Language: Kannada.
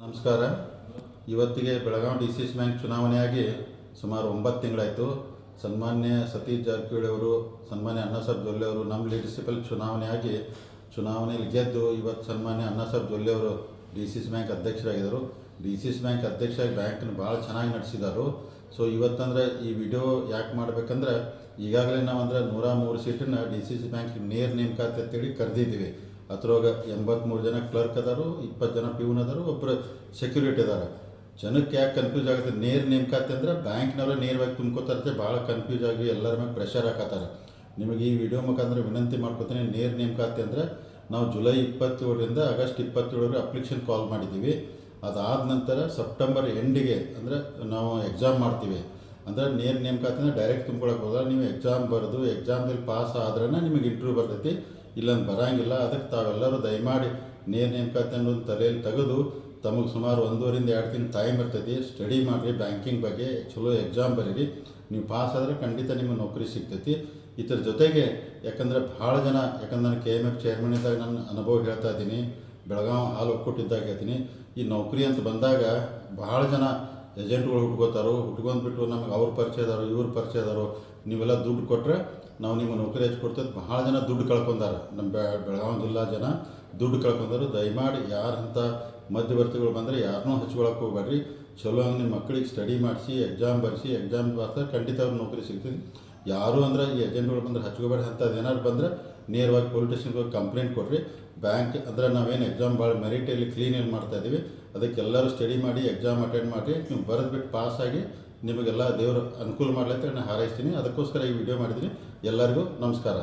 ನಮಸ್ಕಾರ. ಇವತ್ತಿಗೆ ಬೆಳಗಾವಿ DCS ಬ್ಯಾಂಕ್ ಚುನಾವಣೆಯಾಗಿ ಸುಮಾರು 9 ತಿಂಗಳಾಯಿತು. ಸನ್ಮಾನ್ಯ ಸತೀಶ್ ಜಾರಕಿಹೊಳಿ ಅವರು, ಸನ್ಮಾನ್ಯ ಅಣ್ಣಾಸಾಹೇಬ್ ಜೊಲ್ಲೆ ಅವರು ನಮ್ಮ ಲೀಡರ್ಶಿಪ್ಪಲ್ಲಿ ಚುನಾವಣೆಯಲ್ಲಿ ಗೆದ್ದು ಇವತ್ತು ಸನ್ಮಾನ್ಯ ಅಣ್ಣಾಸಾಹೇಬ್ ಜೊಲ್ಲೆ ಅವರು DCS ಬ್ಯಾಂಕ್ ಅಧ್ಯಕ್ಷರಾಗಿದ್ದರು. DCS ಬ್ಯಾಂಕ್ ಅಧ್ಯಕ್ಷರಾಗಿ ಬ್ಯಾಂಕನ್ನು ಭಾಳ ಚೆನ್ನಾಗಿ ನಡೆಸಿದರು. ಸೊ ಇವತ್ತಂದ್ರೆ ಈ ವಿಡಿಯೋ ಯಾಕೆ ಮಾಡಬೇಕಂದ್ರೆ, ಈಗಾಗಲೇ ನಾವು 103 ಸೀಟನ್ನು DCS ಬ್ಯಾಂಕಿಗೆ ನೇರ ನೇಮಕಾತಿ ಅಂತೇಳಿ ಕರೆದಿದ್ದೀವಿ. ಅದ್ರೊಳಗೆ 83 ಜನ ಕ್ಲರ್ಕ್ ಅದಾರು, 20 ಜನ ಪ್ಯೂನ್ ಅದಾರು, ಒಬ್ಬರು ಸೆಕ್ಯೂರಿಟಿ ಅದಾರ. ಜನಕ್ಕೆ ಯಾಕೆ ಕನ್ಫ್ಯೂಸ್ ಆಗುತ್ತೆ, ನೇರ ನೇಮಕಾತಿ ಅಂದ್ರೆ ಬ್ಯಾಂಕ್ನವರೇ ನೇರವಾಗಿ ತುಂಬ್ಕೋತಾರೆ, ಭಾಳ ಕನ್ಫ್ಯೂಸ್ ಆಗಿ ಎಲ್ಲರ ಮೇಲೆ ಪ್ರೆಷರ್ ಹಾಕತ್ತಾರೆ. ನಿಮಗೆ ಈ ವಿಡಿಯೋ ಮುಖಾಂತರ ವಿನಂತಿ ಮಾಡ್ಕೊತೀನಿ, ನೇರ ನೇಮಕಾತಿ ಅಂದರೆ ನಾವು ಜುಲೈ 27ರಿಂದ ಆಗಸ್ಟ್ 27 ಅಪ್ಲಿಕೇಶನ್ ಕಾಲ್ ಮಾಡಿದ್ದೀವಿ. ಅದಾದ ನಂತರ ಸೆಪ್ಟೆಂಬರ್ ಎಂಡಿಗೆ ಅಂದರೆ ನಾವು ಎಕ್ಸಾಮ್ ಮಾಡ್ತೀವಿ. ಅಂದರೆ ನೇರ ನೇಮಕಾತಿ ಅಂದರೆ ಡೈರೆಕ್ಟ್ ತುಂಬ್ಕೊಳಕ್ಕೆ ಹೋದ್ರೆ ನೀವು ಎಕ್ಸಾಮ್ ಬರೆದು ಎಕ್ಸಾಮ್ದಲ್ಲಿ ಪಾಸ್ ಆದ್ರೇ ನಿಮಗೆ ಇಂಟರ್ವ್ಯೂ ಬರ್ತೈತಿ, ಇಲ್ಲಂದು ಬರೋಂಗಿಲ್ಲ. ಅದಕ್ಕೆ ತಾವೆಲ್ಲರೂ ದಯಮಾಡಿ ನೇರ ನೇಮಕಾತಿ ಅನ್ನೋದು ತಲೆಯಲ್ಲಿ ತೆಗೆದು ತಮಗೆ ಸುಮಾರು 1.5 ರಿಂದ 2 ತಿಂಗಳು ಟೈಮ್ ಇರ್ತೈತಿ, ಸ್ಟಡಿ ಮಾಡಿರಿ, ಬ್ಯಾಂಕಿಂಗ್ ಬಗ್ಗೆ ಚಲೋ ಎಕ್ಸಾಮ್ ಬರೀರಿ. ನೀವು ಪಾಸ್ ಆದರೆ ಖಂಡಿತ ನಿಮಗೆ ನೌಕರಿ ಸಿಗ್ತೈತಿ. ಇದ್ರ ಜೊತೆಗೆ ಯಾಕಂದರೆ ಭಾಳ ಜನ, ಯಾಕಂದ್ರೆ ನಾನು KMF ಚೇರ್ಮನ್ ಇದ್ದಾಗ ನನ್ನ ಅನುಭವ ಹೇಳ್ತಾ ಇದ್ದೀನಿ, ಬೆಳಗಾವಿ ಹಾಲು ಒಕ್ಕೂಟಿದ್ದಾಗ ಹೇಳ್ತೀನಿ, ಈ ನೌಕರಿ ಅಂತ ಬಂದಾಗ ಭಾಳ ಜನ ಏಜೆಂಟ್ಗಳು ಹುಟ್ಕೊಂಡ್ಬಿಟ್ಟು ನಮಗೆ ಅವ್ರ ಪರಿಚಯದವರು ಇವ್ರ ಪರಿಚಯದವರು ನೀವೆಲ್ಲ ದುಡ್ಡು ಕೊಟ್ಟರೆ ನಾವು ನಿಮ್ಮ ನೌಕರಿ ಹಚ್ಕೊಡ್ತೇವೆ. ಭಾಳ ಜನ ದುಡ್ಡು ಕಳ್ಕೊಂಡಾರ, ನಮ್ಮ ಬೆಳಗಾವಿ ಜಿಲ್ಲಾ ಜನ ದುಡ್ಡು ಕಳ್ಕೊಂಡಾರು. ದಯಮಾಡಿ ಯಾರಂಥ ಮಧ್ಯವರ್ತಿಗಳು ಬಂದರೆ ಯಾರನ್ನೂ ಹಚ್ಕೊಳಕ್ಕೆ ಹೋಗ್ಬೇಡ್ರಿ. ಚಲೋ ಹಂಗೆ ನಿಮ್ಮ ಮಕ್ಕಳಿಗೆ ಸ್ಟಡಿ ಮಾಡಿಸಿ ಎಕ್ಸಾಮ್ ಬರೆಸಿ, ಎಕ್ಸಾಮ್ ಬರ್ತಾರೆ ಖಂಡಿತ ಅವ್ರ ನೌಕರಿ ಸಿಗ್ತದೆ. ಯಾರು ಅಂದ್ರೆ ಈ ಏಜೆಂಟ್ಗಳು ಬಂದರೆ ಹಚ್ಕೋಬೇಡಿ. ಅಂಥದ್ದು ಏನಾದ್ರು ಬಂದರೆ ನೇರವಾಗಿ ಪೊಲೀಸ್ ಸ್ಟೇಷನ್ಗೆ ಹೋಗಿ ಕಂಪ್ಲೇಂಟ್ ಕೊಡ್ರಿ. ಬ್ಯಾಂಕ್ ಅಂದರೆ ನಾವೇನು ಎಕ್ಸಾಮ್ ಭಾಳ ಮೆರಿಟಲ್ಲಿ ಕ್ಲೀನಲ್ಲಿ ಮಾಡ್ತಾಯಿದ್ದೀವಿ, ಅದಕ್ಕೆಲ್ಲರೂ ಸ್ಟಡಿ ಮಾಡಿ ಎಕ್ಸಾಮ್ ಅಟೆಂಡ್ ಮಾಡಿ ನೀವು ಬರೆದ್ಬಿಟ್ಟು ಪಾಸಾಗಿ ನಿಮಗೆಲ್ಲ ದೇವರು ಅನುಕೂಲ ಮಾಡ್ಲತ್ತೆ ನಾನು ಹಾರೈಸ್ತೀನಿ. ಅದಕ್ಕೋಸ್ಕರ ಈ ವಿಡಿಯೋ ಮಾಡಿದ್ದೀನಿ. ಎಲ್ಲರಿಗೂ ನಮಸ್ಕಾರ.